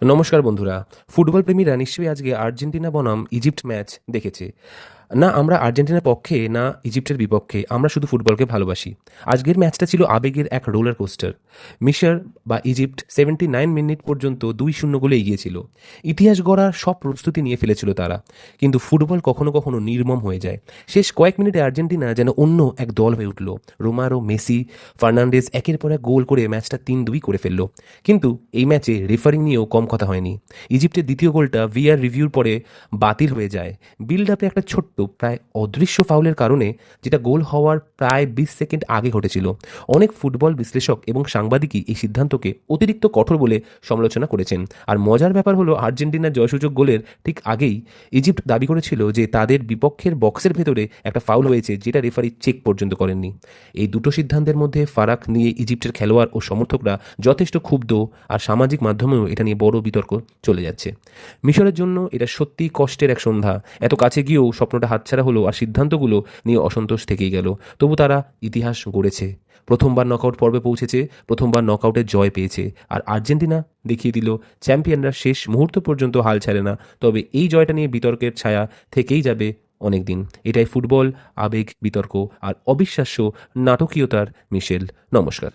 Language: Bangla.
নমস্কার বন্ধুরা। ফুটবল প্রেমীরা নিশ্চয়ই আজকে আর্জেন্টিনা বনাম ইজিপ্ট ম্যাচ দেখেছে। না আমরা আর্জেন্টিনার পক্ষে না ইজিপ্টের বিপক্ষে, আমরা শুধু ফুটবলকে ভালোবাসি। আজকের ম্যাচটা ছিল আবেগের এক রোলার কোস্টার। মিশর বা ইজিপ্ট 79 মিনিট পর্যন্ত 2-0 গোলে এগিয়েছিল। ইতিহাস গড়ার সব প্রস্তুতি নিয়ে ফেলেছিল তারা। কিন্তু ফুটবল কখনো কখনো নির্মম হয়ে যায়। শেষ কয়েক মিনিটে আর্জেন্টিনা যেন অন্য এক দল হয়ে উঠল। রোমারো, মেসি, ফার্নান্ডেজ একের পর এক গোল করে ম্যাচটা 3-2 করে ফেলল। কিন্তু এই ম্যাচে রেফারিং নিয়েও কম কথা হয়নি। ইজিপ্টের দ্বিতীয় গোলটা ভিআর রিভিউর পরে বাতিল হয়ে যায়। বিল্ড আপে একটা ছোট্ট প্রায় অদৃশ্য ফাউলের কারণে, যেটা গোল হওয়ার প্রায় 20 সেকেন্ড আগে ঘটেছিল। অনেক ফুটবল বিশ্লেষক এবং সাংবাদিকই এই সিদ্ধান্তকে অতিরিক্ত কঠোর বলে সমালোচনা করেছেন। আর মজার ব্যাপার হলো, আর্জেন্টিনার জয়সূচক গোলের ঠিক আগেই ইজিপ্ট দাবি করেছিল যে তাদের বিপক্ষের বক্সের ভেতরে একটা ফাউল হয়েছে, যেটা রেফারি চেক পর্যন্ত করেননি। এই দুটো সিদ্ধান্তের মধ্যে ফারাক নিয়ে ইজিপ্টের খেলোয়াড় ও সমর্থকরা যথেষ্ট ক্ষুব্ধ, আর সামাজিক মাধ্যমেও এটা নিয়ে বড় বিতর্ক চলে যাচ্ছে। মিশরের জন্য এটা সত্যি কষ্টের এক সন্ধ্যা। এত কাছে গিয়েও স্বপ্নটা হাতছাড়া হলো, আর সিদ্ধান্তগুলো নিয়ে অসন্তোষ থেকেই গেল। তবু তারা ইতিহাস গড়েছে, প্রথমবার নকআউট পর্বে পৌঁছেছে, প্রথমবার নকআউটের জয় পেয়েছে। আর আর্জেন্টিনা দেখিয়ে দিল চ্যাম্পিয়নরা শেষ মুহূর্ত পর্যন্ত হাল ছাড়ে না। তবে এই জয়টা নিয়ে বিতর্কের ছায়া থেকেই যাবে অনেক দিন। এটাই ফুটবল, আবেগ, বিতর্ক আর অবিশ্বাস্য নাটকীয়তার মিশেল। নমস্কার।